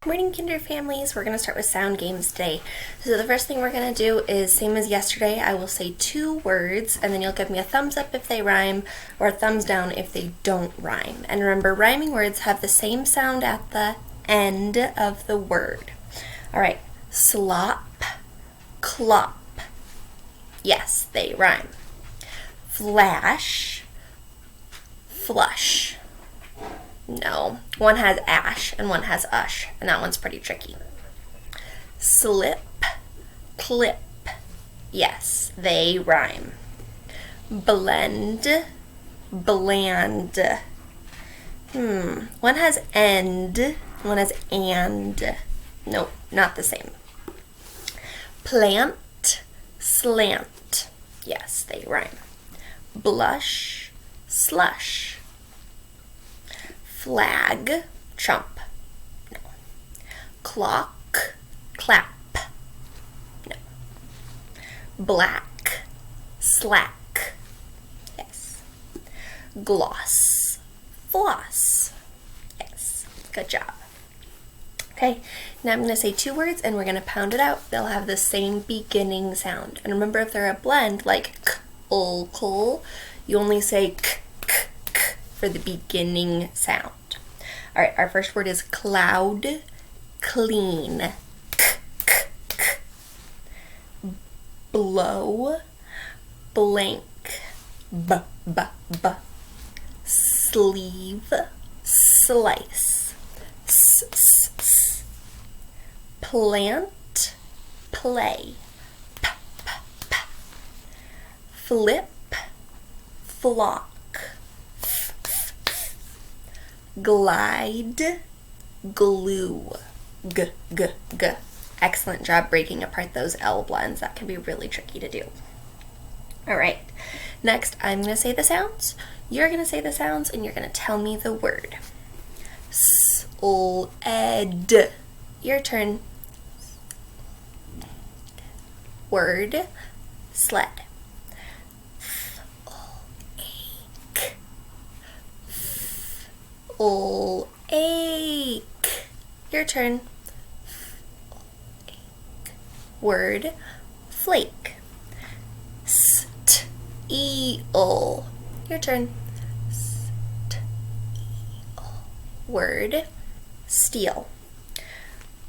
Morning, Kinder families. We're going to start with sound games today. So the first thing we're going to do is, same as yesterday, I will say 2 words and then you'll give me a thumbs up if they rhyme or a thumbs down if they don't rhyme. And remember, rhyming words have the same sound at the end of the word. All right, slop, clop. Yes, they rhyme. Flash, flush. No, one has ash and one has ush, and that one's pretty tricky. Slip, clip. Yes, they rhyme. Blend, bland. One has end, one has and. Nope, not the same. Plant, slant. Yes, they rhyme. Blush, slush. Flag, trump. No. Clock, clap. No. Black, slack. Yes. Gloss, floss. Yes. Good job. Okay, now I'm going to say 2 words and we're going to pound it out. They'll have the same beginning sound. And remember, if they're a blend like k, ul, kul, you only say k, k, k for the beginning sound. All right, our first word is cloud, clean. K, k, k. Blow, blank. B, b, b. Sleeve, slice. S, s, s. Plant, play. P, p, p. Flip, flock. Glide, glue. G, g, g. Excellent job breaking apart those L blends. That can be really tricky to do. All right, next I'm going to say the sounds. You're going to say the sounds and you're going to tell me the word. Sled. Your turn. Word, sled. Ache. Your turn. Word, flake. Eel. Your turn. Word, steal.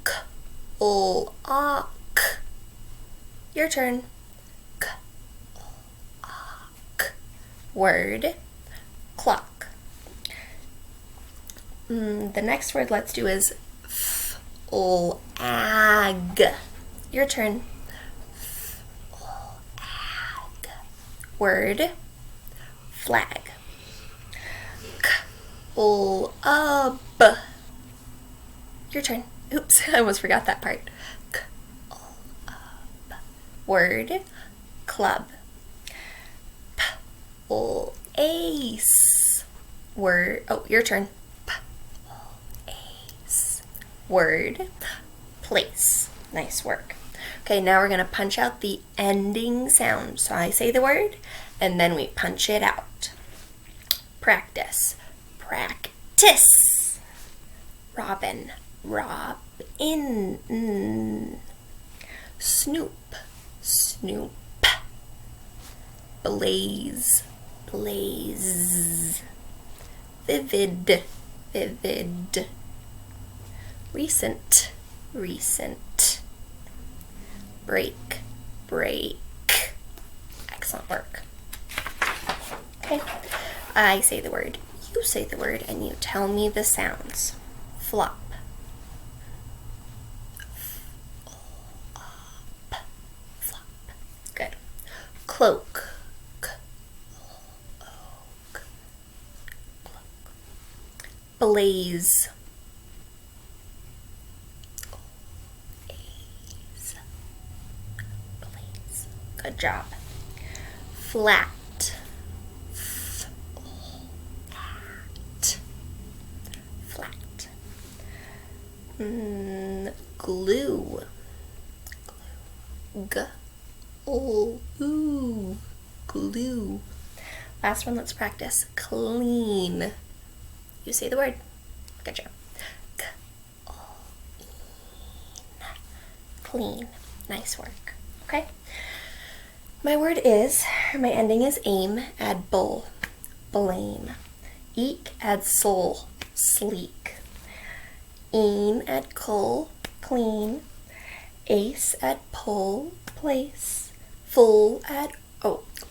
K-ul-ak. Your turn. K-ul-ak. Word, clock. The next word let's do is f-ul-ag. Your turn. F-ul-ag. Word, flag. K-ul-ub. Your turn. Oops, I almost forgot that part. K-ul-ub. Word, club. P-ul-ace. Word, oh, your turn. Word, place. Nice work. Okay, now we're going to punch out the ending sound. So I say the word, and then we punch it out. Practice. Practice. Robin. Robin. Snoop. Snoop. Blaze. Blaze. Vivid. Vivid. Recent, recent. Break, break. Excellent work. Okay, I say the word, you say the word, and you tell me the sounds. Flop. Flop. Good. Cloak. Cloak. Blaze. Good job. Flat. Flat. Glue. Glue. Last one, let's practice. Clean. You say the word. Good job. clean. Nice work. Okay? My word is, or my ending is aim, add bull, blame. Eek, add soul, sleek. Een, add cull, clean. Ace, add pull, place. Full, add,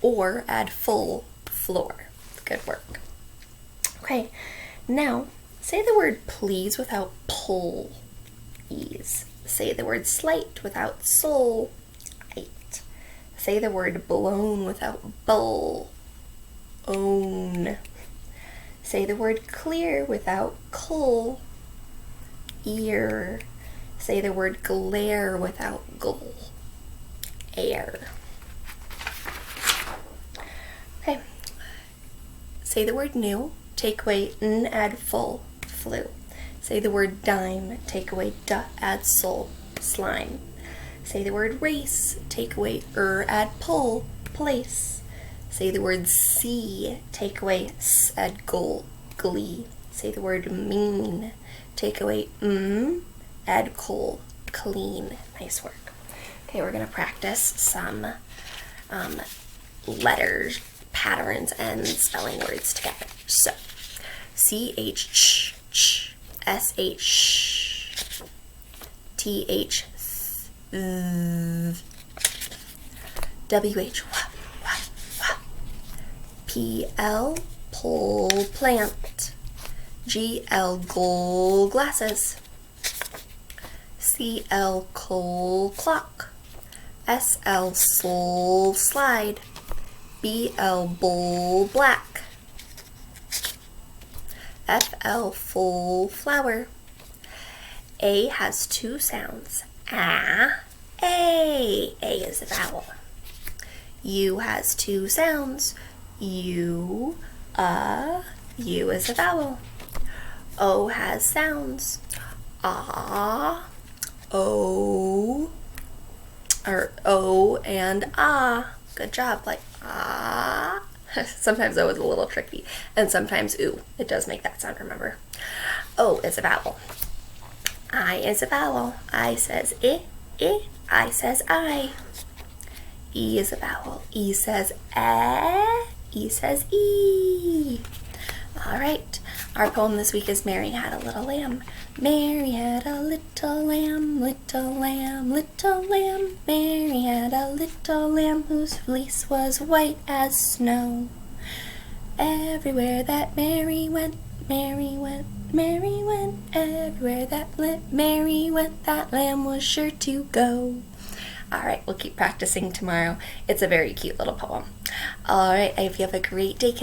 or add full, floor. Good work. Okay, now say the word please without pull, ease. Say the word slight without soul, eight. Say the word blown without bull, own. Say the word clear without cull, ear. Say the word glare without goal, air. Okay. Say the word new, take away n, add full, flu. Say the word dime, take away duh, add soul, slime. Say the word race, take away add pull, place. Say the word see, take away s, add goal, glee. Say the word mean, take away add coal, clean. Nice work. Okay, we're gonna practice some letters, patterns, and spelling words together. So, C-H, ch, ch, S-H, sh, T-H, th, W-H, wah, wah, wah, P-L, pole, plant, G-L, goal, glasses, C-L, coal, clock, S-L, soul, slide, B-L, bowl, black, F-L, full, flower. A has two sounds, A is a vowel. U has two sounds, U is a vowel. O has sounds, O, or O and ah. Good job, like ah. Sometimes O is a little tricky, and sometimes ooh. It does make that sound, remember? O is a vowel. I is a vowel. I says I. I says I. E is a vowel. E says eh. E says e. All right. Our poem this week is Mary Had a Little Lamb. Mary had a little lamb, little lamb, little lamb. Mary had a little lamb whose fleece was white as snow. Everywhere that Mary went, Mary went, Mary went. Everywhere that Mary went, that lamb was sure to go. All right, we'll keep practicing tomorrow. It's a very cute little poem. All right, I hope you have a great day.